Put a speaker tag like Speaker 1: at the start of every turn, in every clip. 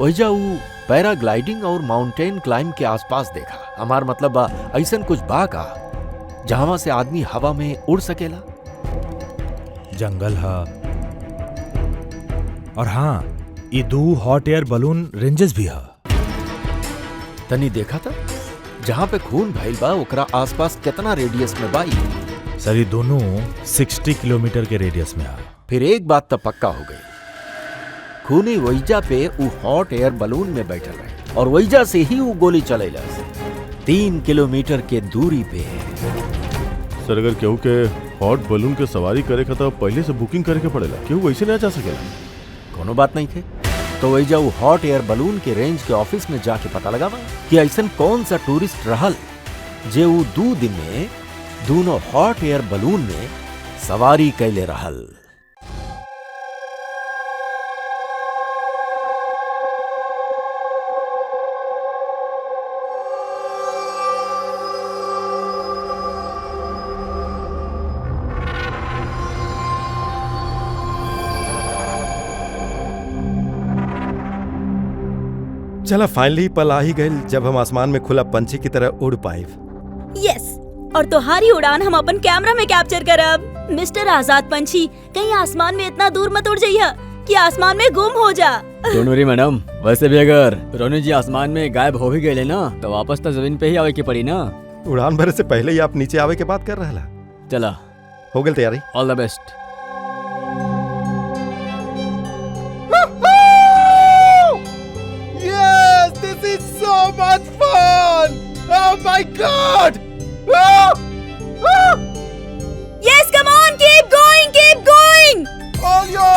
Speaker 1: ओइजा ऊ पैराग्लाइडिंग और माउंटेन क्लाइंब के आसपास देखा। हमार मतलब बा ऐसन कुछ बा का जहां से आदमी हवा में उड़ सकेला?
Speaker 2: जंगल हा और हाँ, ये 2 हॉट एयर बलून रेंजेस भी हा।
Speaker 1: तनी देखा था जहां पे खून भइल बा ओकरा आसपास कितना रेडियस में बा?
Speaker 2: सर ये दोनों 60 किलोमीटर के रेडियस में हा।
Speaker 1: फिर एक बात तो पक्का हो गई, खूनी वैजा पे ऊ हॉट एयर बलून में बैठल रहे और वैजा से ही ऊ गोली चलेला 3 किलोमीटर के दूरी पे।
Speaker 3: सर अगर केहू के हॉट बलून के सवारी करे खातिर पहले से बुकिंग करे के पड़ेला, केहू वैसे नहीं जा सकेला?
Speaker 1: कोनो बात नहीं थे तो वैजा ऊ हॉट एयर बलून के रेंज के ऑफिस में जाके पता लगावा कि ऐसन कौन सा टूरिस्ट रहल जे ऊ 2 दिन में दोनों हॉट एयर बलून में सवारी कैले रहल।
Speaker 4: चला फाइनली पल आ ही गई जब हम आसमान में खुला पंछी की तरह उड़ पाए।
Speaker 5: यस, और तुम्हारी उड़ान हम अपन कैमरा में कैप्चर करब। मिस्टर आजाद पंछी, कहीं आसमान में इतना दूर मत उड़ जाइए कि आसमान में गुम हो जा।
Speaker 6: डोंट वरी मैडम, वैसे भी अगर रोनी जी आसमान में गायब हो भी गए ना तो वापस तो जमीन पे ही आवे की पड़ी ना।
Speaker 4: उड़ान भरे से पहले ही आप नीचे आवे के बात कर रहा।
Speaker 6: चला
Speaker 4: हो गई तैयारी?
Speaker 6: All the best.
Speaker 4: Yes, this is so much fun! Oh my God!
Speaker 5: Yes, come on, keep going, keep going.
Speaker 4: Olyo,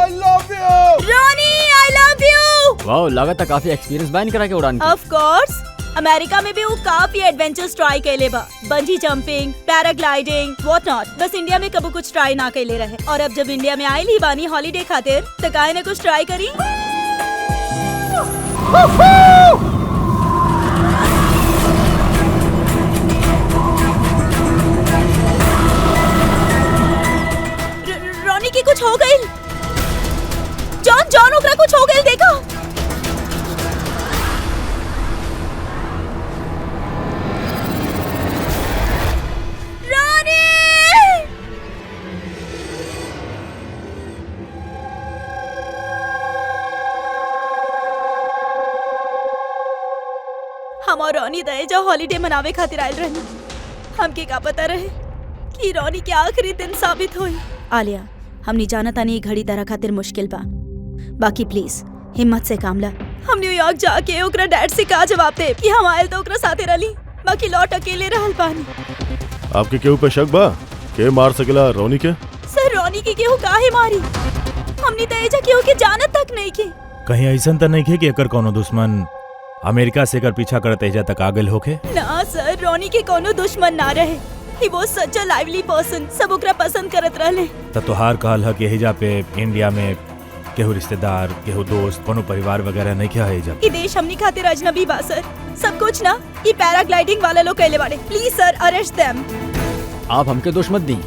Speaker 4: I love you!
Speaker 5: Ronnie, I love you.
Speaker 6: Wow, लागत है काफी एक्सपीरियंस बैन करा के उड़ान की।
Speaker 5: Of course, अमेरिका में भी वो काफी एडवेंचर्स ट्राई कैले बा, बंजी jumping, paragliding, what not. Bus India में कबू कुछ ट्राई ना कैले रहे और अब जब इंडिया में आइल ही बानी हॉलीडे खातिर तो काहे ना कुछ ट्राई करी। रोनी की कुछ हो गई। जॉन जॉन ओकरा कुछ हो गई, देखो। रोनी! हम और रोनी दे जो हॉलीडे मनावे खातिर आयल रहनी। हमके का पता रहे कि रोनी के आखिरी दिन साबित होई। आलिया, हमनी जानता नहीं घड़ी तरह खातिर मुश्किल बा, बाकी प्लीज हिम्मत से काम ला। हम न्यूयॉर्क जाके ओकरा डैड से का जवाब दे कि हम आयल तो ओकरा साथे रली, बाकी लौट अकेले रहल पानी।
Speaker 3: आपके केहू पे शक बा? के मार सकेला रोनी के?
Speaker 5: सर रोनी की केहू काहे मारी? हमनी तो एजा केहू के जानत तक नहीं के।
Speaker 2: कहीं ऐसा तो नहीं खे कि एकर कोनो दुश्मन अमेरिका से एकर पीछा करते एजा तक आ गइल होखे?
Speaker 5: ना सर, रोनी के कोनो दुश्मन ना रहे। He was such a lively person, सब ओकरा पसंद करत रहले।
Speaker 2: त तोहार कहल है कि एजा पे इंडिया में केहू रिश्तेदार, केहू दोस्त, कोनो परिवार वगैरह नहीं क्या है एजा?
Speaker 5: ई देश हमनी खातिर अजनबी बा सर, सब कुछ ना ई पैराग्लाइडिंग वाला लोग कैले बाड़े। प्लीज सर, अरेस्ट देम।
Speaker 6: आप हमके दोष मत दी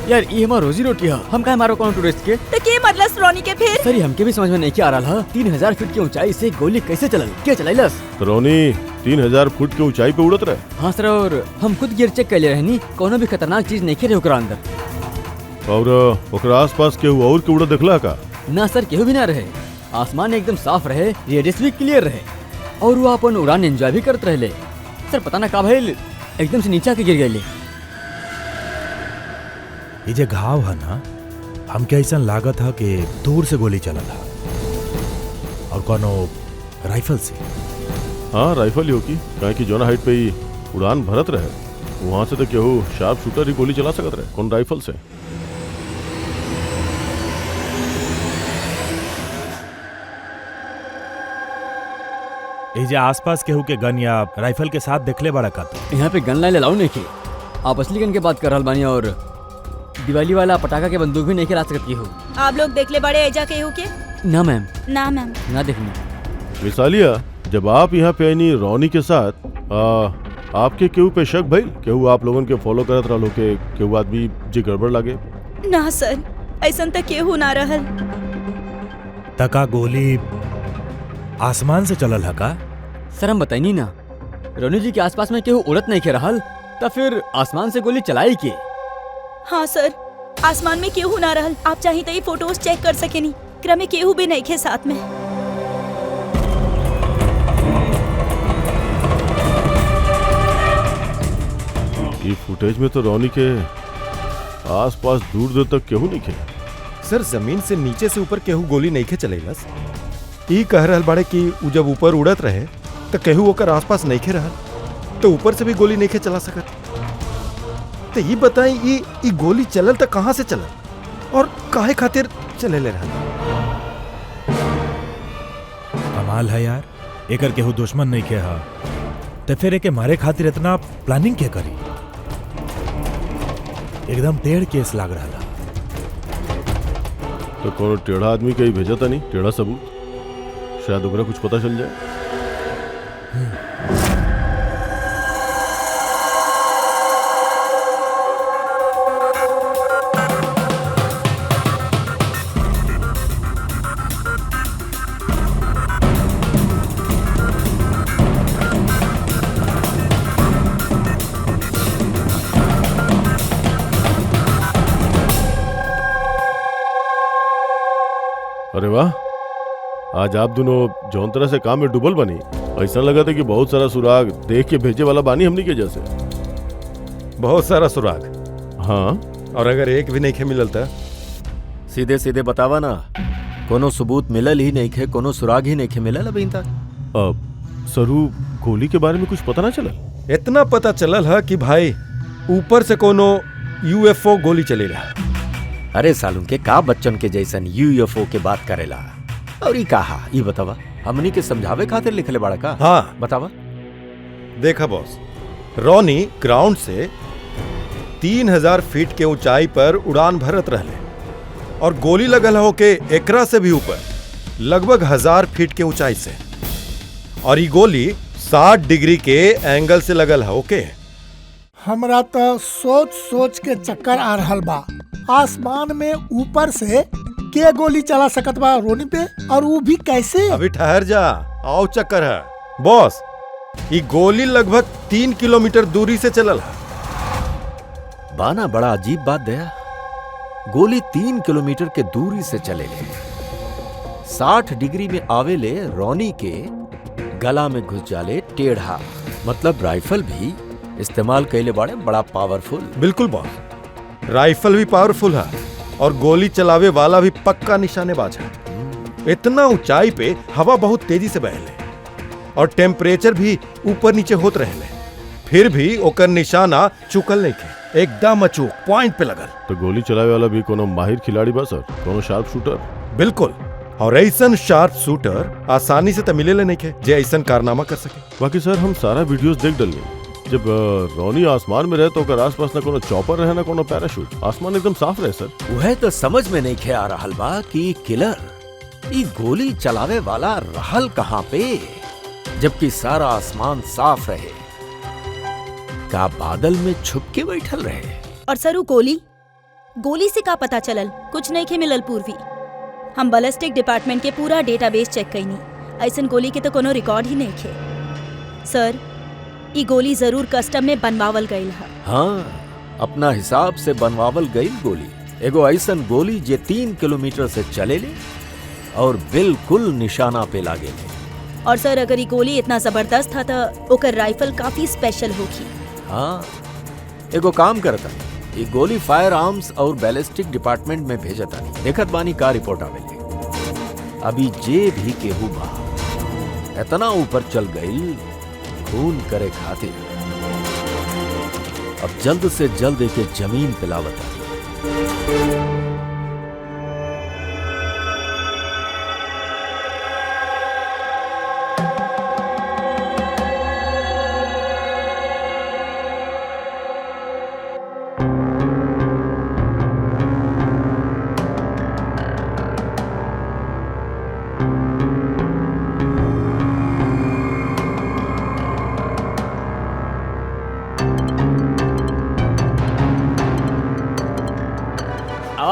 Speaker 6: यार, ये हमारा रोजी रोटी है। हम काहे मारो कौन टूरिस्ट के?
Speaker 5: तो के मरलस रोनी के फिर?
Speaker 6: सर ये हमके भी समझ में नहीं आ रहा है, 3000 फीट की ऊंचाई से गोली कैसे चलल? क्या चलाइलस?
Speaker 3: तो रोनी 3000 फुट के ऊंचाई पे उड़त रहे।
Speaker 6: हाँ सर, और हम खुद गियर चेक कर ले रहनी, कोनो भी खतरनाक चीज नहीं रहे ओकरा अंदर।
Speaker 3: और ओकरा आसपास केहू और के उड़त देखला का?
Speaker 6: ना सर, केहू भी ना रहे। आसमान एकदम साफ रहे, रेडियस भी क्लियर रहे और वो अपन उड़ान एंजॉय भी करते रहे। सर पता ना का भइल, एकदम से नीचे आके गिर गए।
Speaker 2: ये जे घाव है ना, हमके ऐसा लागत है कि दूर से गोली चला था और कोनो राइफल से।
Speaker 3: हाँ राइफल ही होगी, कहे कि जोना हाइट पे ही उड़ान भरत रहे वहां से तो केहू शार्प शूटर ही गोली चला सकत रहे, कौन राइफल से।
Speaker 2: ये जे आसपास केहू के गन या राइफल के साथ देखले बड़ा का?
Speaker 6: यहाँ पे गन लाइन अलाउ नहीं की। आप असली गन के बात कर रहा बानी और दिवाली वाला पटाखा के बंदूक भी नहीं के ला सकती हो।
Speaker 5: आप लोग देख ले बड़े एजा केहू के?
Speaker 6: ना मैम,
Speaker 5: ना मैम,
Speaker 6: ना देखनी।
Speaker 3: मिसालिया, जब आप यहाँ पे आईनी रोनी के साथ आपके केहू पे शक भइल? केहू आप लोगन के फॉलो करत रहा के केहू आदमी जी गड़बड़ लागे?
Speaker 5: ना सर, ऐसन तक केहू ना रहल।
Speaker 2: तका गोली आसमान से चलल है का?
Speaker 6: सर हम बताइनी ना, रोनी जी के आसपास में केहू उड़त नहीं के रहल, तो फिर आसमान से गोली चलाई के?
Speaker 5: हाँ सर, आसमान में केहू ना रहल। आप चाहिए तो ये फोटोज चेक कर सकेनी, एकरा में केहू भी नहीं खे साथ में।
Speaker 3: ये फुटेज में तो रोनी के आसपास दूर दूर तक केहू नहीं खे।
Speaker 4: सर जमीन से नीचे से ऊपर केहू गोली नहीं खे चलेलस। ई कह रहल बाड़े कि उ जब ऊपर उड़त रहे तो केहू ओकर आसपास नहीं खे रहल, तो ऊपर से भी गोली नहीं खे चला सकत। तो ये बताई ई गोली चलल तो कहाँ से चलल और काहे खातिर चलेले रहल?
Speaker 2: कमाल है यार, एकर केहू दुश्मन नहीं के हा, तो फिर एके मारे खातिर इतना प्लानिंग क्या करी? एकदम टेढ़ केस लाग रहा।
Speaker 3: तो कोनो टेढ़ा आदमी कहीं भेजा था नहीं, टेढ़ा सबूत, शायद ओकरा कुछ पता चल जाए। अरे वाह, आज आप दोनों जौन तरह से काम में डुबल बनी, ऐसा लगा था कि बहुत सारा सुराग देख के भेजे वाला बानी हमनी के जैसे।
Speaker 4: बहुत सारा सुराग।
Speaker 3: हाँ,
Speaker 4: और अगर एक भी नहीं खे मिलल था?
Speaker 1: सीधे सीधे बतावा ना, कोनो सबूत मिलल ही नहीं खे, कोनो सुराग ही नहीं खे मिलल अभी तक।
Speaker 3: अब सरू गोली के बारे में कुछ पता ना चला?
Speaker 4: इतना पता चलल है कि भाई ऊपर से कोनो यूएफओ गोली चलेला।
Speaker 1: अरे सालून के का बच्चन के जैसन यूएफओ के बात करेला। और ये कहा, ये बतावा, हमनी के समझावे खातिर लिखले बाड़ा का?
Speaker 4: हाँ
Speaker 1: बतावा।
Speaker 4: देखा बॉस, रोनी ग्राउंड से 3000 फीट के ऊंचाई पर उड़ान भरत रहले और गोली लगल हो के एकरा से भी ऊपर लगभग 1000 फीट के ऊंचाई से, और ये गोली 60 डिग्री के एंगल से लगल है। ओके,
Speaker 7: हमरा तो सोच सोच के चक्कर आ रहल बा। आसमान में ऊपर से के गोली चला सकत बा रोनी पे, और वो भी कैसे?
Speaker 4: अभी ठहर जा, आओ चक्कर है बॉस। ये गोली लगभग 3 किलोमीटर दूरी से चलल है।
Speaker 1: बाना बड़ा अजीब बात दया, गोली 3 किलोमीटर के दूरी से चलेले, 60 डिग्री में आवेले, रोनी के गला में घुस जाले टेढ़ा, मतलब राइफल भी इस्तेमाल कैले बाड़े बड़ा पावरफुल।
Speaker 4: बिल्कुल बॉस, राइफल भी पावरफुल है और गोली चलावे वाला भी पक्का निशानेबाज है। इतना ऊंचाई पे हवा बहुत तेजी से बहले और टेम्परेचर भी ऊपर नीचे होत रहले, फिर भी ओकर निशाना चुकल नहीं थे, एकदम अचूक पॉइंट पे लगल।
Speaker 3: तो गोली चलावे वाला भी कोनो माहिर खिलाड़ी बा सर, कोनो शार्प शूटर?
Speaker 4: बिल्कुल, और ऐसन शार्प शूटर आसानी से तो मिलेले नहीं थे जे ऐसन कारनामा कर सके।
Speaker 3: बाकी सर हम सारा वीडियोस देख डलनी, जब रोनी आसमान में रहे तो ओकर आसपास ना कोनो चॉपर रहे ना कोनो पैराशूट, आसमान एकदम साफ रहे सर।
Speaker 1: वह तो समझ में नहीं खे आ रहल बा कि किलर ई गोली चलावे वाला रहल कहाँ पे, जबकि सारा आसमान साफ रहे। का बादल में छुप के बैठल रहे?
Speaker 5: और सरू गोली से का पता चलल? कुछ नहीं खे मिलल पूर्वी। हम बैलिस्टिक डिपार्टमेंट के पूरा डेटाबेस चेक कईनी, ऐसन गोली के तो कोनो रिकॉर्ड ही नहीं खे। सर, ई गोली जरूर कस्टम में बनवावल गईल है।
Speaker 1: हाँ, अपना हिसाब से बनवावल गईल गोली, एगो ऐसन गोली जे 3 किलोमीटर से चलेले और बिल्कुल निशाना पे लागेले।
Speaker 5: और सर, अगर ये गोली इतना जबरदस्त था तो ओकर राइफल काफी स्पेशल होगी।
Speaker 1: हाँ, एगो काम करता, ये गोली फायर आर्म्स और बैलिस्टिक डिपार्टमेंट में भेजता नहीं, देखत बानी का रिपोर्ट आवेले। अभी जे भी केहू बा इतना ऊपर चल गई खून करे खातिर, अब जल्द से जल्द एक जमीन पिलावता।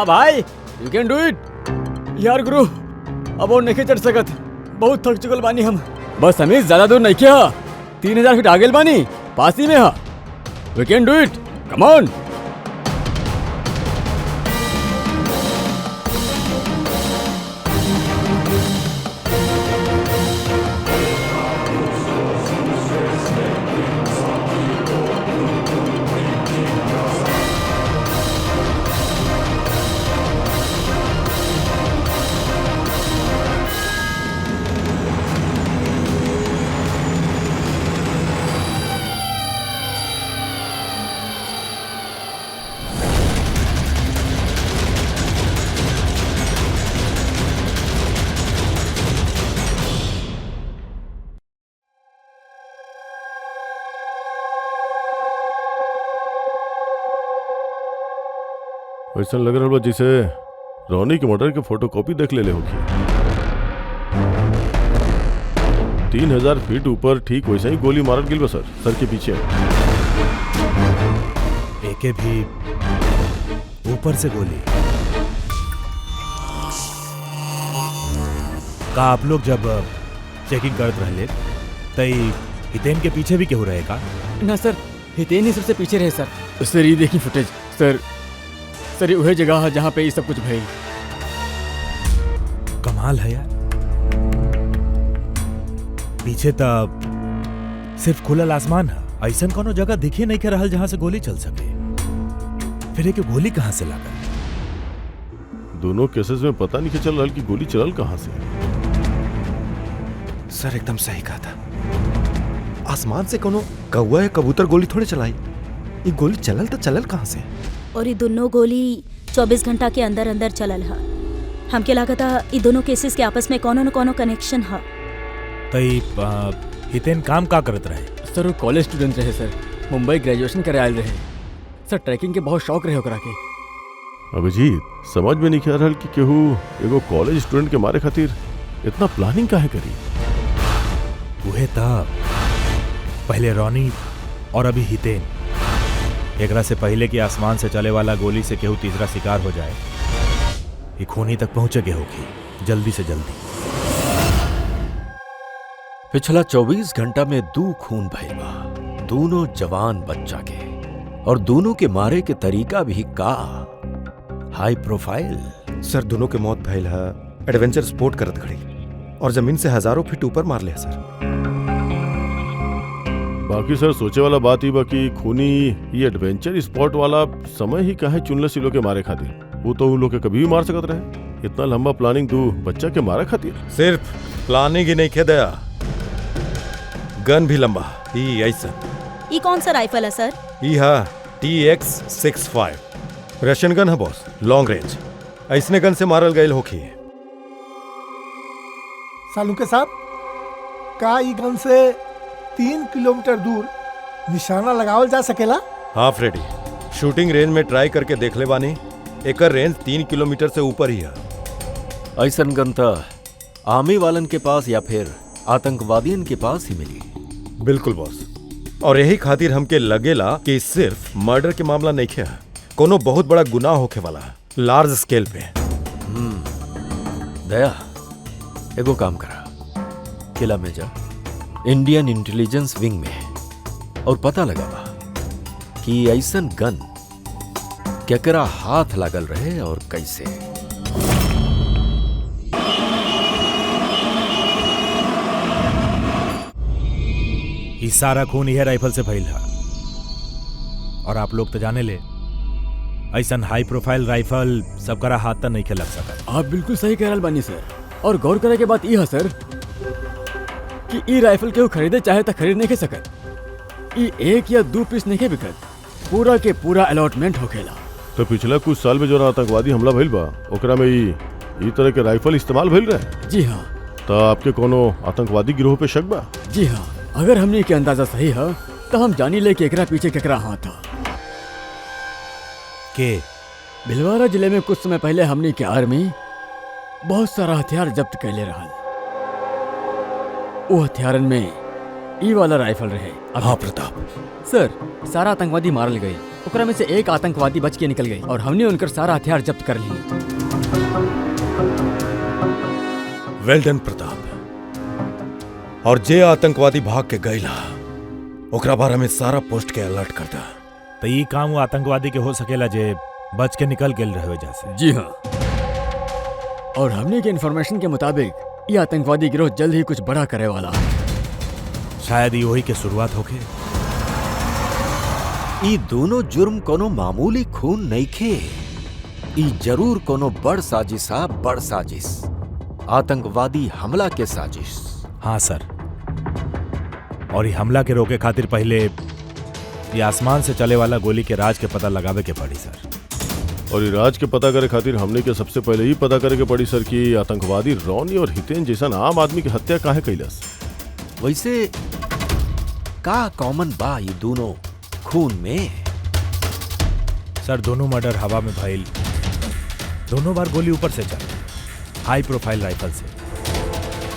Speaker 6: भाई, यू कैन डू इट यार गुरु। अब और नहीं चढ़ सकत, बहुत थक चुकल बानी हम। बस हमें ज्यादा दूर नहीं किया, 3000 फीट आगे बानी, पास ही में हा। We can do it, come on.
Speaker 3: ऐसा लग रहा बा जैसे रोनी के मर्डर के फोटोकॉपी देख ले होगी। 3000 फीट ऊपर ठीक वैसे ही गोली मारल गिल बा सर के पीछे।
Speaker 2: एके भी ऊपर से गोली। का आप लोग जब चेकिंग करत रहले तई हितेन के पीछे भी केहू रहेगा?
Speaker 6: ना सर, हितेन ही सबसे पीछे रहे सर। सर ये देखिए फुटेज सर। सर ये वही जगह है जहाँ पे ये सब कुछ भइल।
Speaker 2: कमाल है यार, पीछे तब सिर्फ खुलल आसमान है, ऐसा कोनो जगह दिखे नहीं के रहल जहां से गोली चल सके। फिर एक गोली कहां से लागल?
Speaker 3: दोनों केसेस में पता नहीं चल रहा कि गोली चलल कहां से।
Speaker 4: सर एकदम सही कहा था, आसमान से कोनो कौवा या कबूतर गोली थोड़े चलाई। ये गोली चलल तो चलल कहां से?
Speaker 5: और ये दोनों गोली 24 घंटा के अंदर अंदर चलल है। हमके लागत है ये दोनों केसेस के आपस में कोनो न कोनो कनेक्शन है।
Speaker 2: तई हितेन काम का करत रहे?
Speaker 6: सर वो कॉलेज स्टूडेंट रहे सर, मुंबई ग्रेजुएशन करे आयल रहे सर। ट्रैकिंग के बहुत शौक रहे ओकरा के।
Speaker 3: अभिजीत समझ में नहीं आ रहा कि केहू एगो कॉलेज स्टूडेंट के मारे खातिर इतना प्लानिंग काहे करी।
Speaker 2: उहे तब पहले रोनी और अभी हितेन। एकरा से पहले कि आसमान से चले वाला गोली से केहू तीसरा शिकार हो जाए, ये खूनी तक पहुंचे के होगी जल्दी से जल्दी।
Speaker 1: पिछला 24 घंटा में 2 खून भइल बा, दोनों जवान बच्चा के, और दोनों के मारे के तरीका भी का हाई प्रोफाइल।
Speaker 4: सर दोनों के मौत भइल है एडवेंचर स्पोर्ट करत घड़ी, और जमीन से हजारों फीट ऊपर मार ले सर।
Speaker 3: बाकी सर सोचे वाला बात ही बाकी खूनी ये एडवेंचर स्पॉट वाला समय ही काहे चुनले सी लोग के मारे खातिर। वो तो उन लोग के कभी भी मार सकत रहे। इतना लंबा प्लानिंग तू बच्चा के मारे खातिर?
Speaker 4: सिर्फ प्लानिंग ही नहीं खे दया, गन भी लंबा। ई ऐसा
Speaker 5: ये कौन सा राइफल है सर?
Speaker 4: ई हा TX-65 रशियन गन है बॉस, लॉन्ग रेंज। ऐसने गन से मारल गयल होखी।
Speaker 7: सालू के साहब, का ई गन से 3 किलोमीटर दूर निशाना लगावल जा सकेला?
Speaker 4: हाँ फ्रेडी, शूटिंग रेंज में ट्राई करके देख ले बानी, एकर रेंज 3 किलोमीटर से ऊपर ही है।
Speaker 1: ऐसन गन त आर्मी वालन के पास या फिर आतंकवादियन के पास ही मिली।
Speaker 4: बिल्कुल बॉस, और यही खातिर हमके लगेला कि सिर्फ मर्डर के मामला नहीं है, कोनो बहुत बड़ा गुनाह होके वाला है, लार्ज स्केल पे।
Speaker 1: दया एगो काम करा, किला में जा, इंडियन इंटेलिजेंस विंग में, और पता लगावा कि ऐसन गन केकरा हाथ लागल रहे और कैसे।
Speaker 2: ई सारा खून यह राइफल से भइल है, और आप लोग तो जाने ले ऐसन हाई प्रोफाइल राइफल सबकरा हाथ तक नहीं लग सका।
Speaker 6: आप बिल्कुल सही कह रहल बानी सर। और गौर करे के बात ई है सर कि ई राइफल केहू खरीदे चाहे तो खरीद नहीं के सकत। ई 1 या 2 पीस नहीं के बिकत, पूरा के पूरा अलॉटमेंट होखेला।
Speaker 3: तो पिछला कुछ साल में जो आतंकवादी हमला भइल बा ओकरा में ई तरह के राइफल इस्तेमाल भइल रहे।
Speaker 6: जी हाँ।
Speaker 3: तो आपके कोनो आतंकवादी गिरोह पे शक बा?
Speaker 6: जी हाँ, अगर हमने के अंदाजा सही है तो हम जानी ले कि एकरा पीछे केकरा हाथ था।
Speaker 2: के
Speaker 6: भिलवाड़ा जिले में कुछ समय पहले हमने के आर्मी बहुत सारा हथियार जब्त कैले रहल। वो हथियारन में ई वाला राइफल रहे।
Speaker 4: हाँ प्रताप
Speaker 6: सर, सारा आतंकवादी मारल गए, ओकरा में से एक आतंकवादी बच के निकल गई और हमने उनकर सारा हथियार जब्त कर लिए।
Speaker 4: वेल डन प्रताप, और जे आतंकवादी भाग के गईला ओकरा बारे में सारा पोस्ट के अलर्ट कर दा।
Speaker 2: तो ये काम वो आतंकवादी के हो सकेला जे बच के निकल गेल रहे वजह से।
Speaker 6: जी हाँ, और हमने के इन्फॉर्मेशन के मुताबिक ये आतंकवादी गिरोह जल्द ही कुछ बड़ा करे वाला है।
Speaker 2: शायद ये वही के शुरुआत होके।
Speaker 1: ई दोनों जुर्म कोनो मामूली खून नहीं खे। ई जरूर कोनो बड़ साजिशा, बड़ साजिश, आतंकवादी हमला के साजिश।
Speaker 2: हाँ सर, और ये हमला के रोके खातिर पहले ये आसमान से चले वाला गोली के राज के पता लगावे के पड़ी सर।
Speaker 3: और ये राज के पता करे खातिर हमने के सबसे पहले ही पता करे के पड़ी सर कि आतंकवादी रॉनी और हितेन जैसा आम आदमी की हत्या काहे कैलस।
Speaker 1: वैसे का कॉमन बा ये दोनों खून में?
Speaker 2: सर दोनों मर्डर हवा में भइल, दोनों बार गोली ऊपर से चली, हाई प्रोफाइल राइफल से।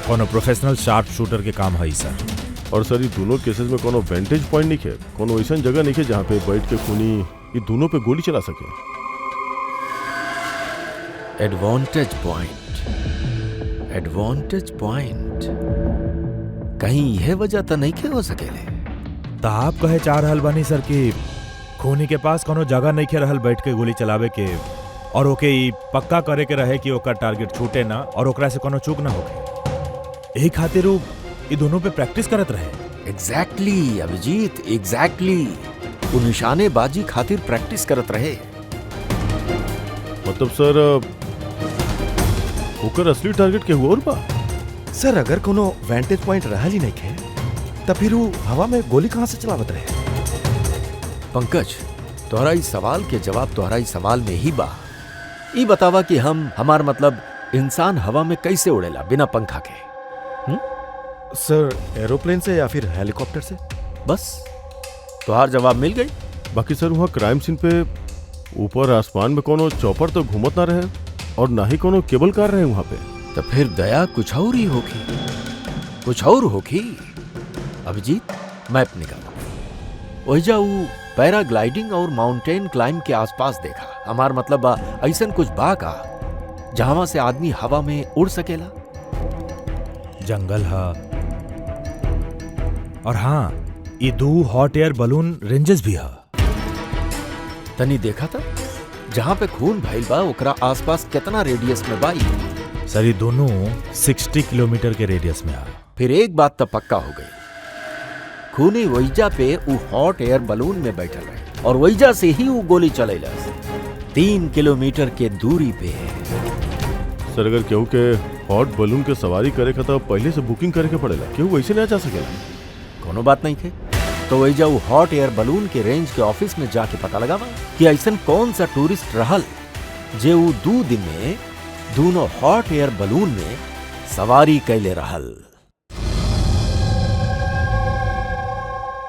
Speaker 2: कोनो प्रोफेशनल शार्प शूटर के काम है सर।
Speaker 3: और सर ये दोनों केसेस में कोनो वेंटेज पॉइंट नहीं है, कोनो ऐसा जगह नहीं है जहाँ पे बैठ के खूनी ये दोनों पे गोली चला सके।
Speaker 1: एडवांटेज पॉइंट, एडवांटेज पॉइंट, कहीं यह वजह तो नहीं के हो सकेले?
Speaker 2: तो आप कहे चाह रहल बानी सर कि खूनी के पास कोनो जगह नहीं खे रहल बैठ के गोली चलावे के, और ओके ई पक्का करे के रहे कि ओकर टारगेट छूटे ना और ओकरा से कोनो चूक ना होके। यही खातिर वो ये दोनों पे प्रैक्टिस करत रहे।
Speaker 1: Exactly Abhijit, exactly. वो निशानेबाजी खातिर प्रैक्टिस करत रहे।
Speaker 3: मतलब सर ओकर असली टारगेट के हुआ और बा?
Speaker 4: सर अगर कोनो वेंटेज पॉइंट रहल ही नहीं खे तब फिर वो हवा में गोली कहाँ से चलावत रहे?
Speaker 1: पंकज, तोहरा इस सवाल के जवाब तोहरा इस सवाल में ही बा। ई बतावा कि हमार मतलब इंसान हवा में कैसे उड़ेला बिना पंखा के?
Speaker 4: सर एरोप्लेन से या फिर हेलीकॉप्टर से?
Speaker 1: बस तोहार जवाब मिल गई।
Speaker 3: बाकी सर वहाँ क्राइम सीन पे ऊपर आसमान में कोनो चौपर तो घूमत ना रहे और ना ही कोनो केबल कार रहे वहाँ पे।
Speaker 1: तो फिर दया कुछ और ही होगी, कुछ और होगी। अभिजीत मैप निकालो, वही जाऊ पैराग्लाइडिंग और माउंटेन क्लाइंब के आसपास देखा। हमार मतलब ऐसन कुछ बा का जहां से आदमी हवा में उड़ सकेला?
Speaker 2: जंगल है, और हाँ ये 2 हॉट एयर बलून रेंजेस भी है।
Speaker 1: तनी देखा था जहां पे खून भइल बा ओकरा आसपास कितना रेडियस में बा?
Speaker 2: सर ये दोनों 60 किलोमीटर के रेडियस में है।
Speaker 1: फिर एक बात तो पक्का हो गई, खूनी वैजा पे वो हॉट एयर बलून में बैठल रहे और वैजा से ही वो गोली चलेला 3 किलोमीटर के दूरी पे।
Speaker 3: सर अगर केहू के हॉट बलून के सवारी करे का तो पहले से बुकिंग करे के पड़ेला, केहू वैसे नहीं जा सकेला।
Speaker 1: कोनो बात नहीं थे तो वैजा वो हॉट एयर बलून के रेंज के ऑफिस में जाके पता लगावा कि ऐसा कौन सा टूरिस्ट रहल जे वो 2 दिन में दोनों हॉट एयर बलून में सवारी कैले रहल।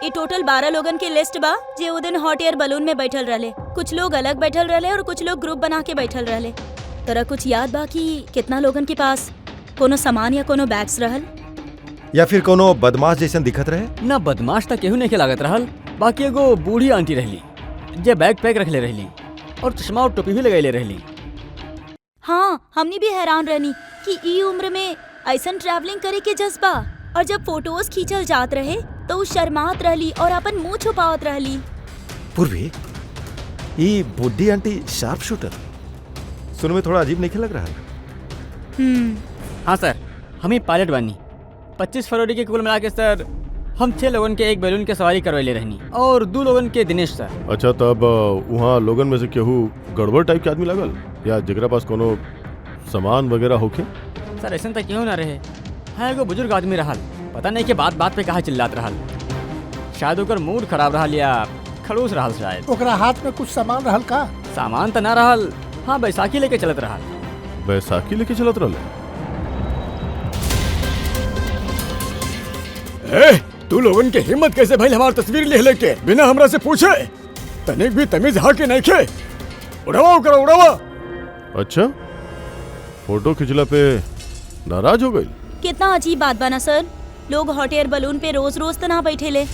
Speaker 5: ये टोटल 12 लोगन के लिस्ट बा जे वो दिन हॉट एयर बलून में बैठल रहले। कुछ लोग अलग बैठल रहले और कुछ लोग ग्रुप बना के बैठल रहले। तोरा कुछ याद बा कि कितना लोगन के पास कोनो सामान या कोनो बैग्स रहल?
Speaker 4: या फिर कोनो बदमाश जैसन दिखत रहे?
Speaker 6: ना बदमाश तक केहू नहीं के लागत रहल। बाकी एगो बूढ़ी आंटी रहली जे बैग पैक रखले रहली और चश्मा और टोपी भी लगैले रहली।
Speaker 5: हाँ, हमनी भी हैरान रहनी कि ई उम्र में ऐसन ट्रैवलिंग करे के जज्बा। और जब फोटोज खींचल जात रहे तो वो शर्मात रहली और अपन मुंह छुपावत रहली।
Speaker 4: पूर्वी ये बुढ़ी आंटी शार्प शूटर सुन में थोड़ा अजीब नहीं लग रहा है?
Speaker 6: हाँ सर, हम ही पायलट बानी। 25 फरवरी के कुल मिला के सर हम 6 लोगन के एक बैलून के सवारी करवैले रहनी और 2 लोगन के दिनेश सर।
Speaker 3: अच्छा, तब वहाँ लोगन में से केहू गड़बड़ टाइप के आदमी लागल या जेकरा पास कोनो सामान वगैरह होके?
Speaker 6: सर ऐसा तक क्यों ना रहे। हाँ एगो बुजुर्ग आदमी रहल, पता नहीं कि बात बात पे कहा चिल्लात रहल। शायद ओकर मूड खराब रहल या खड़ूस रहल। शायद
Speaker 7: ओकरा हाथ में कुछ सामान रहल का?
Speaker 6: सामान तो ना रहल। हाँ बैसाखी लेके चलत रहल।
Speaker 3: बैसाखी लेके चलत रहले?
Speaker 6: तू लोगन के हिम्मत कैसे भाई हमार तस्वीर ले लेके बिना हमरा से पूछे? तनिक भी तमीज हा के नहीं खे। उड़ावा करो उड़ावा।
Speaker 3: अच्छा, फोटो खिंचला पे नाराज हो गई?
Speaker 5: कितना अजीब बात बना सर। लोग हॉट एयर बलून पे रोज रोज तो ना बैठेले,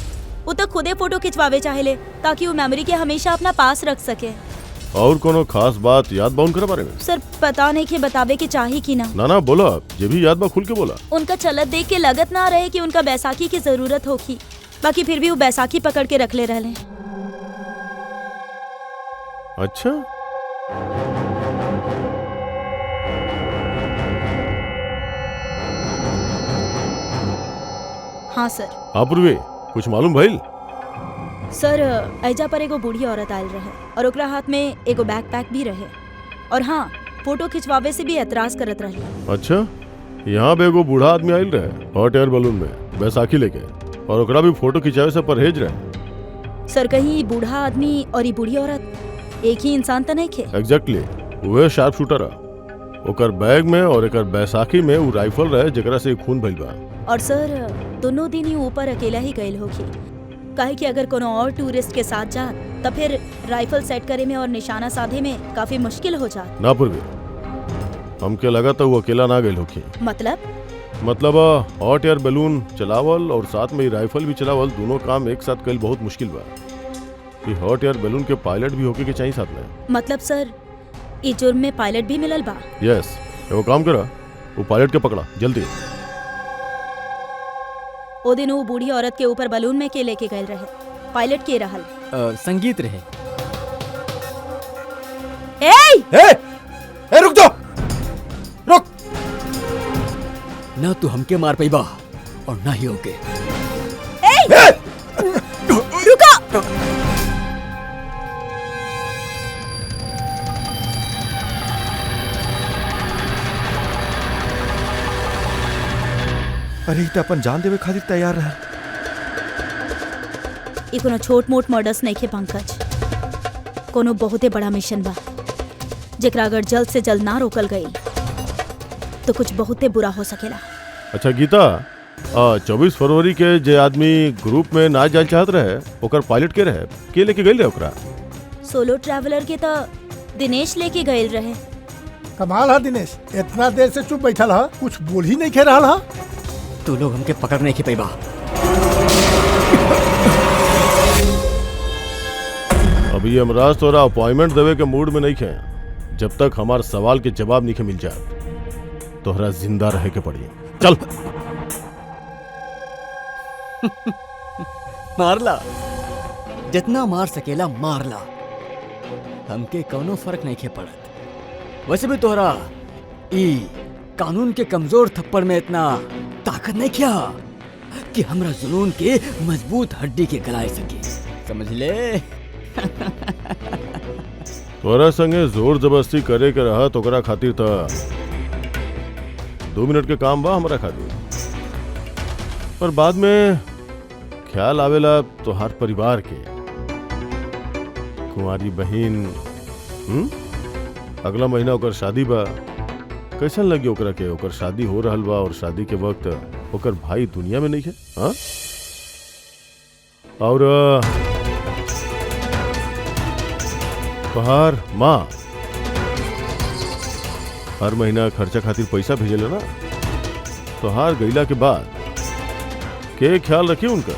Speaker 5: वो तो खुदे फोटो खिंचवावे चाहेले ताकि वो मेमोरी के हमेशा अपना पास रख सके।
Speaker 3: और कोनो खास बात याद बा उनकर बारे में?
Speaker 5: सर पता नहीं कि बतावे के चाही कि ना।
Speaker 3: ना बोला, जे भी याद बा खुल के बोला।
Speaker 5: उनका चलत देख के लगत ना रहे कि उनका बैसाखी की जरूरत होगी, बाकी फिर भी वो बैसाखी पकड़ के रख ले रहले।
Speaker 3: अच्छा,
Speaker 5: हाँ सर।
Speaker 3: हाँ पूर्वी, कुछ मालूम भइल?
Speaker 5: सर ऐजा पर एगो बूढ़ी औरत आयल रहे और ओकरा हाथ में एगो बैकपैक भी रहे, और हाँ फोटो खिंचवावे से भी एतराज करत रहे।
Speaker 3: अच्छा, यहाँ पे एगो बूढ़ा आदमी आयल रहे हॉट एयर बलून में बैसाखी लेके, और ओकरा भी फोटो खिंचावे से परहेज रहे।
Speaker 5: सर कहीं बूढ़ा आदमी और ये बूढ़ी औरत एक ही इंसान तो नहीं खे?
Speaker 3: एग्जैक्टली, वह शार्प शूटर है। ओकर बैग में और एकर बैसाखी में वो राइफल रहे जेकरा से खून भइल बा।
Speaker 5: और सर दोनों दिन ही ऊपर अकेला ही गईल होगी, काहे कि अगर कोनो और टूरिस्ट के साथ जा तब फिर राइफल सेट करे में और निशाना साधे में काफी मुश्किल हो जात।
Speaker 3: ना पूर्वी, हमके लगा था वो अकेला ना गईल होखी। मतलब हॉट एयर बैलून चलावल और साथ में ही राइफल भी चलावल, दोनों काम एक साथ कईल बहुत मुश्किल बा। कि हॉट एयर बैलून के पायलट भी होके के चाहिए साथ में।
Speaker 5: मतलब सर इस जुर्म में पायलट भी मिलल बा?
Speaker 3: यस, वो काम करा, वो पायलट के पकड़ा जल्दी।
Speaker 5: ओ दिन वो बूढ़ी औरत के ऊपर बलून में के लेके गए रहे, पायलट के रहल?
Speaker 6: संगीत रहे।
Speaker 4: ए, रुक जाओ, रुक।
Speaker 6: ना तू हमके मार पैबा और ना ही होके।
Speaker 5: रुको।
Speaker 4: अरे तो अपन जान देवे खातिर तैयार रहा।
Speaker 5: ई कोनो छोट मोट मर्डर्स नहीं खे पंकज, कोनो बहुते बड़ा मिशन बा जेकरा अगर जल्द से जल्द ना रोकल गई तो कुछ बहुते बुरा हो सकेला।
Speaker 3: अच्छा गीता, 24 फरवरी के जे आदमी ग्रुप में ना जाए चाहत रहे ओकर पायलट के रहे, के लेके गए ओकरा?
Speaker 5: सोलो ट्रैवलर के तो दिनेश लेके गए रहे।
Speaker 7: कमाल है दिनेश, इतना देर से चुप बैठल है, कुछ बोल ही नहीं खे रहा है।
Speaker 6: तू लोग हमके पकड़ नहीं के पैबा।
Speaker 3: अभी यमराज तोरा अपॉइंटमेंट देवे के मूड में नहीं खे, जब तक हमार सवाल के जवाब नहीं मिल जाए तोहरा जिंदा रहे के पड़ी। चल।
Speaker 6: मारला, जितना मार सकेला मारला, हमके कोनो फर्क नहीं खे पड़त। वैसे भी तोहरा ई कानून के कमजोर थप्पड़ में इतना ताकत नहीं क्या कि हमरा जुनून के मजबूत हड्डी के गलाए सके, समझ ले।
Speaker 3: तोरा संगे जोर जबरदस्ती करे के रहा तो ओकरा खातिर था 2 मिनट के काम बा हमरा खातिर, पर बाद में ख्याल आवेला तोहार परिवार के, कुंवारी बहन। अगला महीना ओकर शादी बा, कैसन लगी ओकरा के? ओकर शादी हो रहल बा और शादी के वक्त ओकर भाई दुनिया में नहीं है। हाँ, और तोहार माँ हर महीना खर्चा खातिर पैसा भेजेला ना, तोहार गईला के बाद के ख्याल रखी उनका?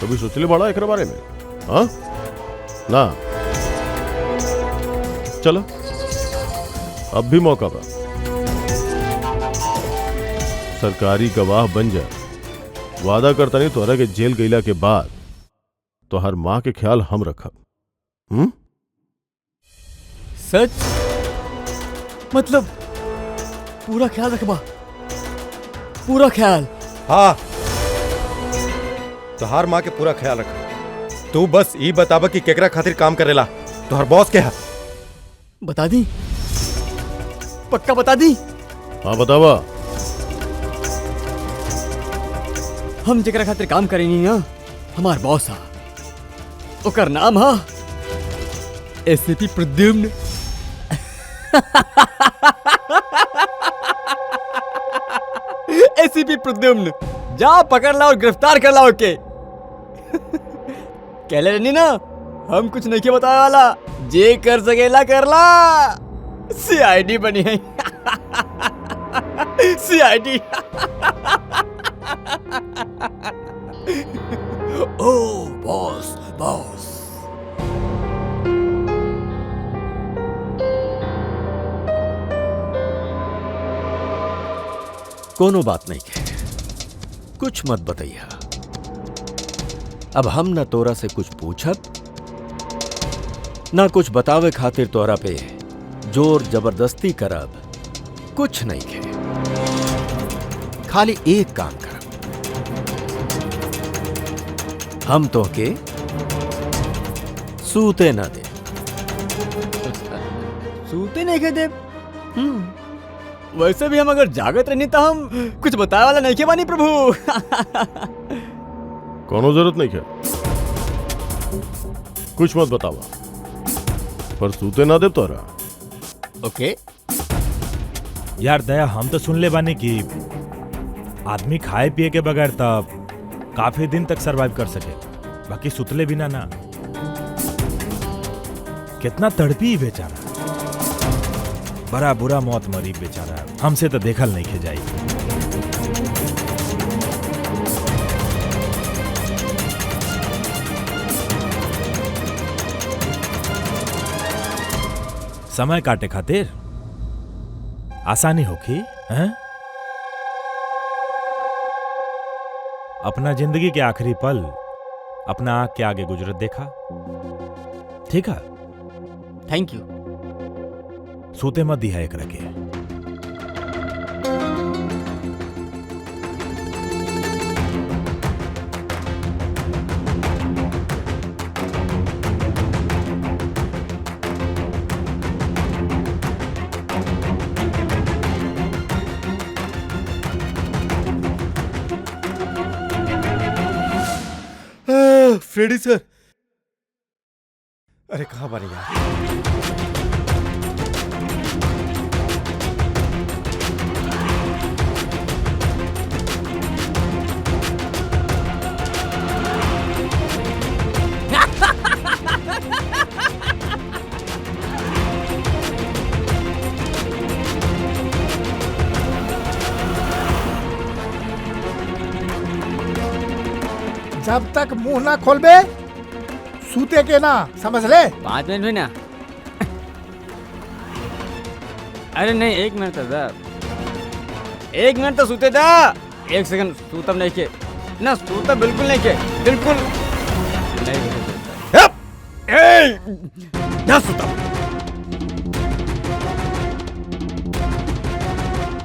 Speaker 3: कभी सोचले बड़ा एकरा बारे में? हाँ ना, चलो अब भी मौका बा, सरकारी गवाह बन जा। वादा करता नहीं तोहरा के जेल गईला के बाद तोहर माँ के ख्याल हम रखब।
Speaker 6: सच? मतलब पूरा ख्याल रखबा? पूरा ख्याल?
Speaker 4: हाँ, तोहार माँ के पूरा ख्याल रख। तू बस ई बताबा कि केकरा खातिर काम करेला, तोहर बॉस के है?
Speaker 6: बता दी, पक्का बता दी।
Speaker 3: हाँ बतावा।
Speaker 6: हम जेकरा खातिर काम करेनी ना, हमार बॉस हा, ओकर नाम हा एसपी प्रद्युम्न। एसपी प्रद्युम्न, जा पकड़ ला और गिरफ्तार कर ला ओके। कहले रहनी ना, हम कुछ नहीं के बताया वाला, जे कर सकेला कर ला। सीआईडी बनी है। सीआईडी। ओ बॉस, बॉस।
Speaker 1: कोनो बात नहीं के, कुछ मत बताइया। अब हम न तोरा से कुछ पूछब ना कुछ बतावे खातिर तोरा पे जोर जबरदस्ती करब, कुछ नहीं के। खाली एक काम करब, हम तो के सूते ना दे।
Speaker 6: सूते नहीं के दे? वैसे भी हम अगर जागत रहनी तो हम कुछ बताए वाला नहीं के बानी प्रभु।
Speaker 3: कोनो जरूरत नहीं है, कुछ मत बतावा, पर सूते ना दे तोरा।
Speaker 6: ओके।
Speaker 2: यार दया, हम तो सुन ले बानी कि आदमी खाए पिए के बगैर तब काफी दिन तक सरवाइव कर सके, बाकी सुतले बिना ना। कितना तड़पी बेचारा, बड़ा बुरा मौत मरी बेचारा, हमसे तो देखल नहीं के जाई। समय काटे खातिर आसानी होखी हैं? अपना जिंदगी के आखिरी पल अपना आंख के आगे गुजरत देखा। ठीक है,
Speaker 6: थैंक यू।
Speaker 2: सूते मत दिया एक रखे।
Speaker 4: फ्रेडी सर, अरे कहाँ बानी यार?
Speaker 7: जब तक मुंह ना खोलबे सूते के ना, समझ ले।
Speaker 6: 5 मिनट भी ना? अरे नहीं, 1 मिनट था, 1 मिनट तो सूते था। 1 सेकंड सूतब नहीं के ना, सूतब बिल्कुल नहीं के, बिल्कुल नहीं। ना सूतब।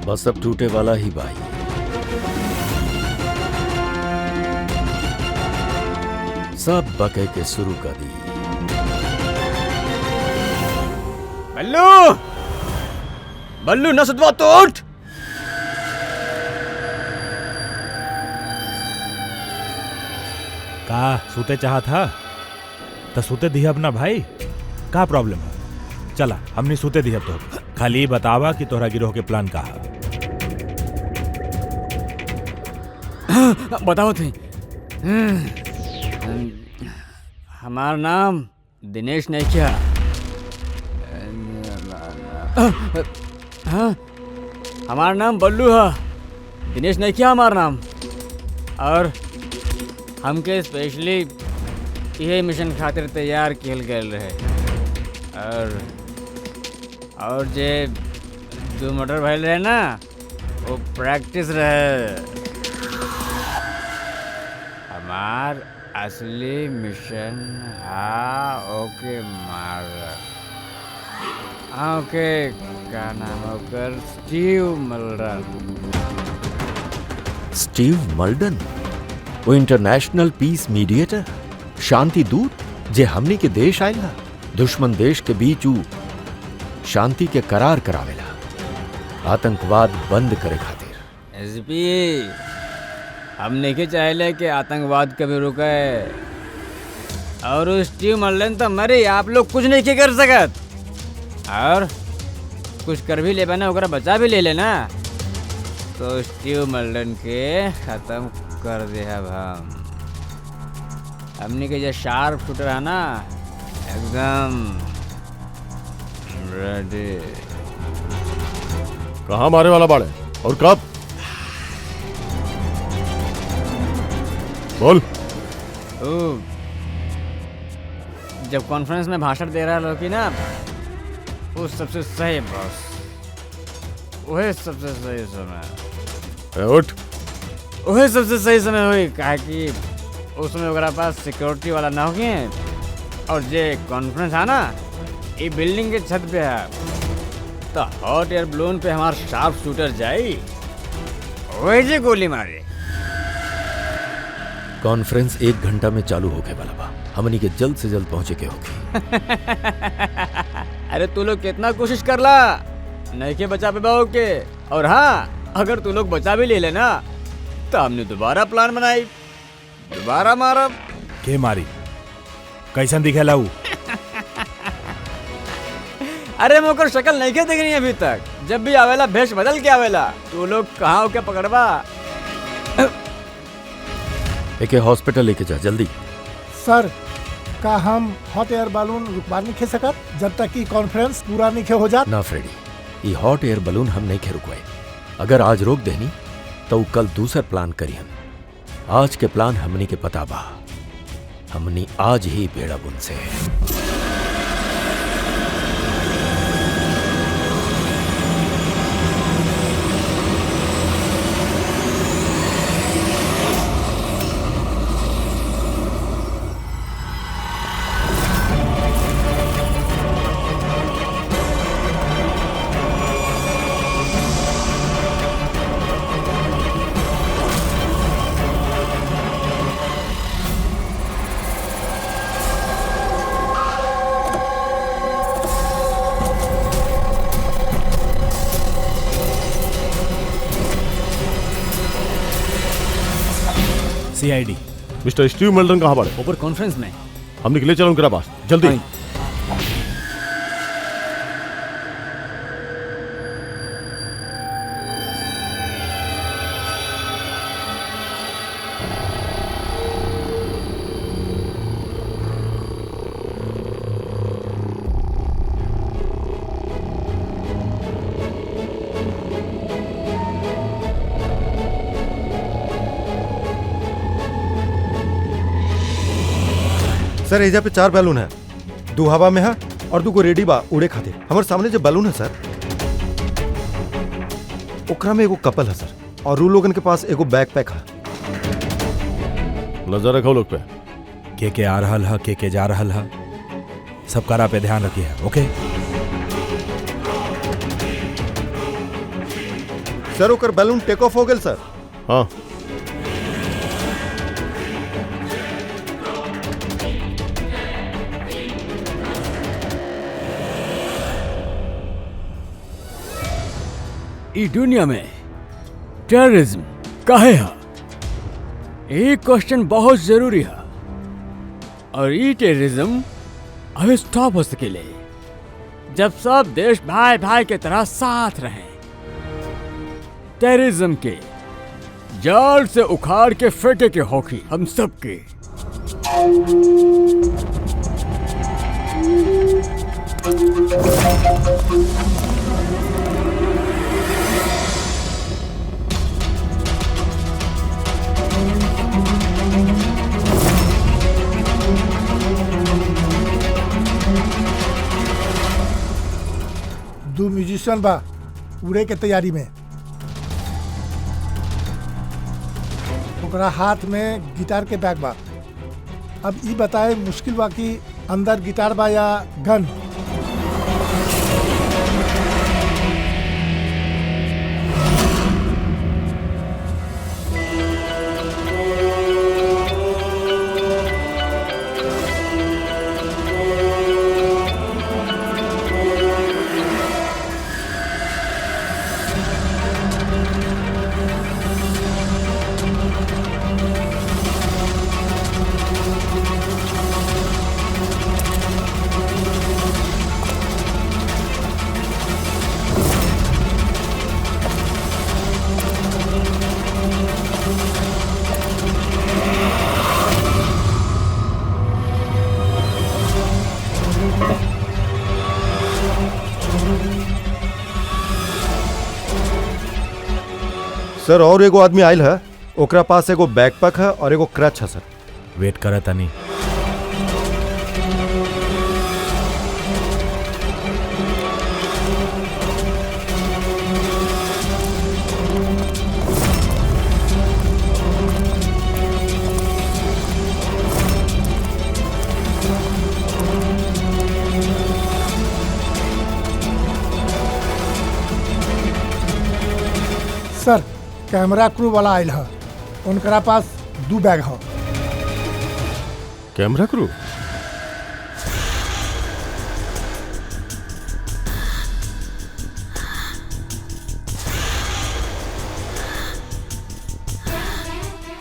Speaker 1: बस अब टूटे वाला ही भाई। सब बके के शुरू कर दी।
Speaker 6: बल्लू, बल्लू न सुतवा तो उठ।
Speaker 2: का सूते चाहा था तो सूते दिया अपना भाई, का प्रॉब्लम है? चला हमने सूते दिया तो खाली बतावा कि तोहरा गिरोह के प्लान का है।
Speaker 6: बताओ थे। हमारा नाम दिनेश नैकिया। हाँ, हमारा नाम बल्लू है, दिनेश नैकिया हमारा नाम। और हमके स्पेशली यही मिशन खातिर तैयार किया गए रहे। और जे जो मर्डर भइल रहे ना, वो प्रैक्टिस रहे। हमार असली मिशन ओके मार। ओके, क्या नाम होकर? स्टीव मल्डन।
Speaker 1: स्टीव मल्डन, वो इंटरनेशनल पीस मीडिएटर, शांति दूत जे हमनी के देश आएला, दुश्मन देश के बीच ऊ शांति के करार करावेला, आतंकवाद बंद करे खातिर।
Speaker 6: एसपी, हमने के चाहले कि आतंकवाद कभी रुके। और उस स्टीव मल्डन तो मरे, आप लोग कुछ नहीं कर सकत। और कुछ कर भी ले बना, ओकरा बचा भी ले लेना, तो स्टीव मल्डन के खत्म कर दे। अब हमने के जो शार्प शूटर है ना, एकदम रेडी।
Speaker 3: कहाँ मारे वाला बाड़े और कब? बोल।
Speaker 6: जब कॉन्फ्रेंस में भाषण दे रहा लोग ना, वो सबसे सही बॉस, वही सबसे सही समय।
Speaker 3: उठ।
Speaker 6: वही सबसे सही समय हुई काहे कि उसमें ओकरा पास सिक्योरिटी वाला ना होगे और जे कॉन्फ्रेंस है ना ये बिल्डिंग के छत पे है तो हॉट एयर बलून पे हमार शार्प शूटर जाई वही जे गोली मारे।
Speaker 1: कॉन्फ्रेंस 1 घंटा में चालू होके वाला बा, हमनी के जल्द से जल्द पहुंचे के होगी।
Speaker 6: अरे तू लोग कितना कोशिश कर ला नहीं के बचा पे बाबू के, और हाँ अगर तू लोग बचा भी ले लेना तो हमने दोबारा प्लान बनाई, दोबारा मारब।
Speaker 2: के मारी कैसन दिखेला ऊ?
Speaker 6: अरे मोकर शक्ल नहीं के देखनी अभी तक, जब भी आवेला भेष बदल के आवेला। तू लोग कहाँ होके पकड़वा?
Speaker 1: एके हॉस्पिटल लेके जा जल्दी।
Speaker 7: सर का हम हॉट एयर बैलून रुकवा नहीं खे सकत जब तक कि कॉन्फ्रेंस पूरा नहीं खे हो जात?
Speaker 1: ना फ्रेडी, ये हॉट एयर बलून हम नहीं खे रुकवाए। अगर आज रोक देनी तो कल दूसर प्लान करी हम। आज के प्लान हमनी के पता बा, हमनी आज ही बेड़ा बुन से।
Speaker 2: CID
Speaker 3: मिस्टर स्टीव मेल्टन कहाँ पड़े?
Speaker 6: ऊपर कॉन्फ्रेंस में।
Speaker 3: हम निकले चलो उनके पास जल्दी।
Speaker 4: सर एजा पे 4 बैलून है, 2 हवा में है और 2 को रेडी बा उड़े खातिर। हमारे सामने जो बैलून है सर ओकरा में एगो कपल है सर, और रू लोगन के पास एगो बैकपैक है।
Speaker 3: नजर रखो लोग पे।
Speaker 2: के आ रहल है, के जा रहल है, सब करा पे ध्यान रखिए। ओके
Speaker 4: सर ओकर बैलून टेक ऑफ हो गए सर।
Speaker 3: हाँ
Speaker 6: ई दुनिया में टेररिज्म काहे है? एक क्वेश्चन बहुत जरूरी है, और ई टेररिज्म अभी स्टॉप हो सकेले जब सब देश भाई भाई के तरह साथ रहें। टेररिज्म के जड़ से उखाड़ के फेंके के होगी हम सबके।
Speaker 7: दो म्यूजिशियन बा उड़े के तैयारी में। ओकरा हाथ में गिटार के बैग बा। अब ई बताए मुश्किल बा कि अंदर गिटार बा या गन।
Speaker 4: सर और एगो आदमी आयल है, ओकरा पास एगो बैकपैक है और एगो क्रच है सर।
Speaker 2: वेट करा तनी।
Speaker 7: कैमरा क्रू वाला आयल है, उनकरा पास 2 बैग है।
Speaker 3: Camera crew?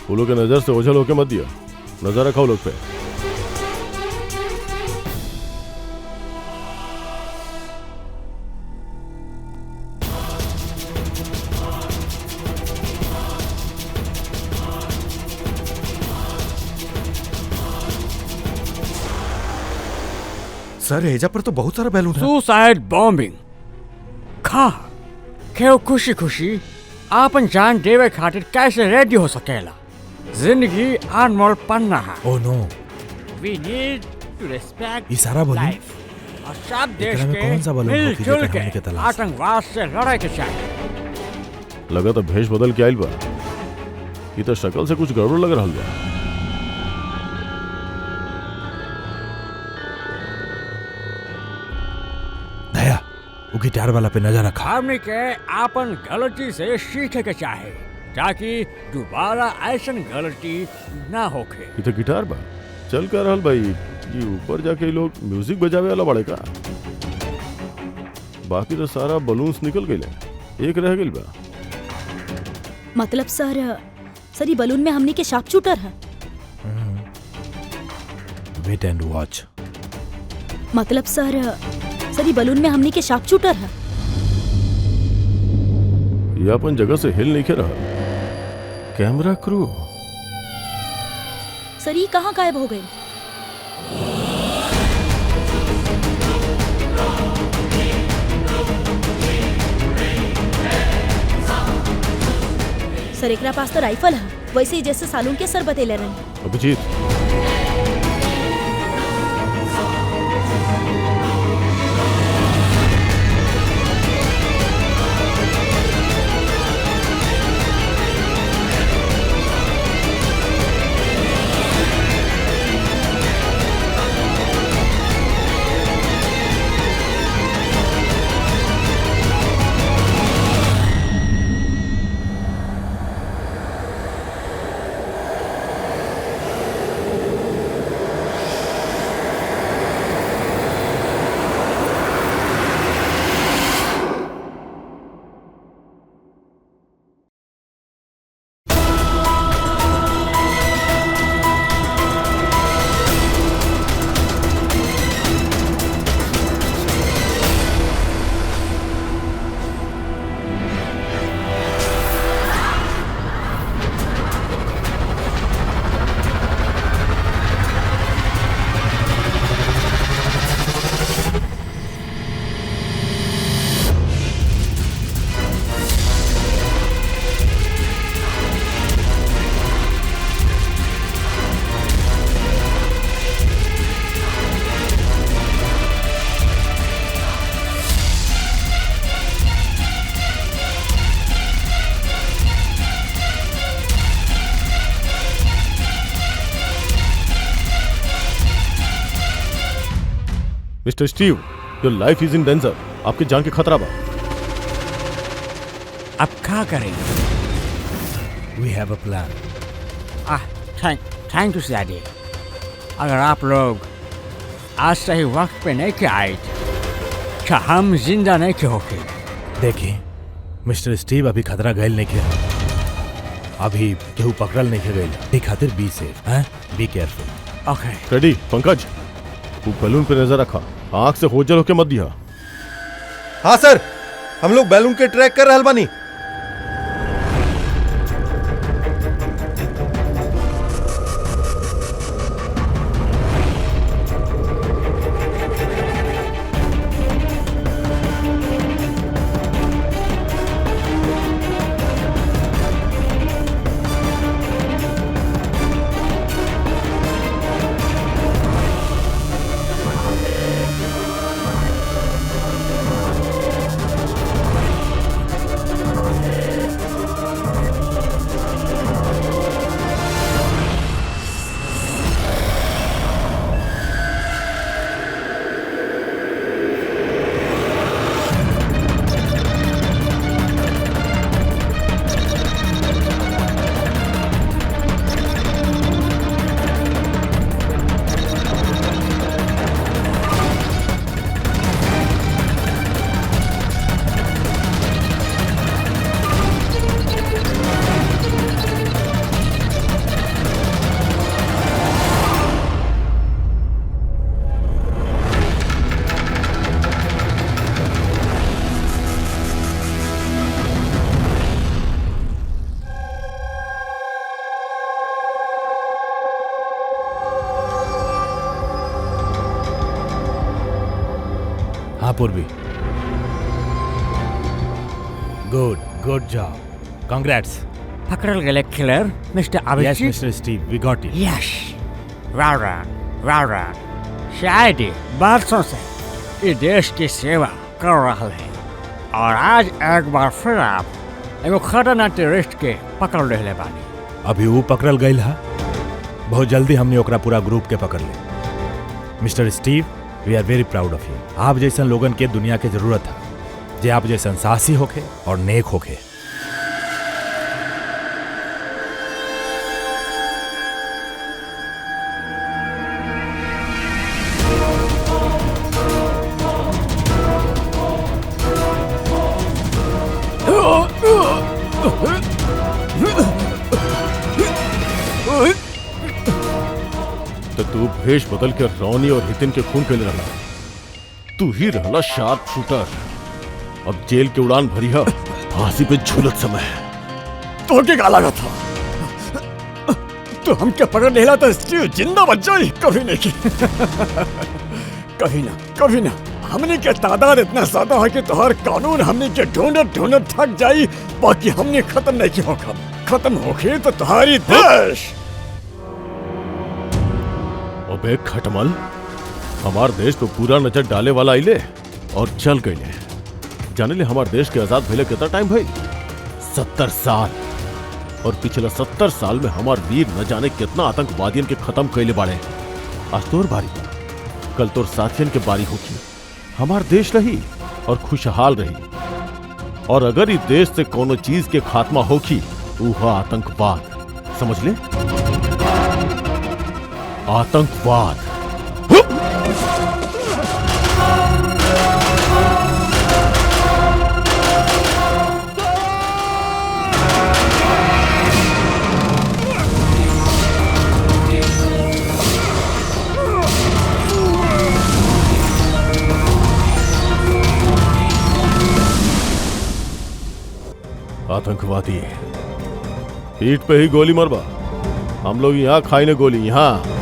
Speaker 3: वो लोग के नजर से ओझल होके मत दिया, नजर रखा वो लोग पे।
Speaker 4: सर एजा पर तो बहुत सारा बैलून है।
Speaker 6: सुसाइड बॉम्बिंग खा क्यों खुशी खुशी आपन जान देवे खातिर कैसे रेडी हो सकेला? जिंदगी अनमोल पन्ना है।
Speaker 2: Oh no,
Speaker 6: we need to respect
Speaker 2: ये सारा बलून?
Speaker 6: लाइफ और सब देश
Speaker 2: एकरा में
Speaker 6: के
Speaker 2: कौन सा बलून होती
Speaker 6: मिलजुल
Speaker 2: जेकर हमनी के
Speaker 6: के
Speaker 2: तलाश?
Speaker 6: आतंकवाद से लड़ाई के चाहिए।
Speaker 3: लगा तो भेष बदल के आयल बा, ये तो शक्ल से कुछ गड़बड़ लग रहल बा।
Speaker 2: दया, वो गिटार वाला पे नजर रखा।
Speaker 6: हमने के आपन गलती से सीखे के चाहे ताकि दोबारा ऐसा गलती ना होके।
Speaker 3: ये तो गिटार बा, चल कर रहल भाई। ये ऊपर जाके ये लोग म्यूजिक बजावे वाला बड़े का, बाकी तो सारा बलून्स निकल गए, एक रह गइल बा।
Speaker 5: मतलब सर ये बलून में हमनी के शार्प शूटर है।
Speaker 2: Wait and watch.
Speaker 5: मतलब सर ये बलून में हमनी के शार्प शूटर है।
Speaker 3: ये अपन जगह से हिल नहीं के रहा। कैमरा क्रू
Speaker 5: सर ये कहाँ गायब हो गए? सर एकरा पास तो राइफल है, वैसे ही जैसे सालून के सर बतेले रहे।
Speaker 3: Abhijeet, mister Steve, your life is in danger. आपकी जान के खतरा बा।
Speaker 6: अब क्या करेंगे?
Speaker 2: We have a plan.
Speaker 6: Thank you Sadie. अगर आप लोग आज सही वक्त पे नहीं के आए तो हम जिंदा नहीं के होके।
Speaker 2: देखिए मिस्टर स्टीव, अभी खतरा गैल नहीं के, अभी केहू पकड़ल नहीं के गैल। ई खातिर बी सेफ, हैं? Be careful.
Speaker 6: Okay
Speaker 3: ready? Pankaj, वो बैलून पे नजर रखा, आंख से होजल होके मत दिया।
Speaker 4: हाँ सर, हम लोग बैलून के ट्रैक कर रहल बानी।
Speaker 2: कपूर भी। Good job, congrats.
Speaker 6: पकड़ल गए killer mister
Speaker 2: yes
Speaker 6: Abhijit.
Speaker 2: Mister Steve, we got it.
Speaker 6: Yes, वाह शायद ही बरसों से ये देश की सेवा कर रहा है और आज एक बार फिर आप एगो खतरनाक टेररिस्ट के पकड़ ले बानी।
Speaker 2: अभी वो पकड़ल गईल हा, बहुत जल्दी हमने ओकरा पूरा ग्रुप के पकड़ ले। Mister Steve, we are very proud of you. आप जैसन लोगन के दुनिया के जरूरत है, जे आप जैसन साहसी होके और नेक होके।
Speaker 3: तो तू भेष बदल के रॉनी और हितिन के खून कैले रहला। तू ही रहला शार्प शूटर। अब जेल के उड़ान भरी है फांसी पे झूलत समय।
Speaker 6: तो क्या लगा था तो हमके पकड़ लेला तो स्टीव जिंदा बच जाई? कभी नहीं की कभी ना हमने के तादाद इतना ज्यादा है कि तोहर कानून हमने के ढूंढत थक जाई। बाकी हमने खत्म नहीं की होगा। खत्म होके तो तुम्हारी देश।
Speaker 3: अबे खटमल, हमार देश पे पूरा नजर डाले वाला आइले और चल गए। जाने ले हमार देश के आजाद भइले कितना टाइम भाई? 70 साल। और पिछले 70 साल में हमार वीर न जाने कितना आतंकवादियों के खत्म कैले बाड़े। आज तोर बारी, कल तोर साथियन के बारी होगी। हमार देश रही और खुशहाल रही। और अगर इस देश से कोनो चीज के खात्मा होगी, वह आतंकवाद। समझ ले, आतंकवाद। आतंकवादी पीठ पे ही गोली मरबा। हम लोग यहाँ खाई ने गोली यहाँ।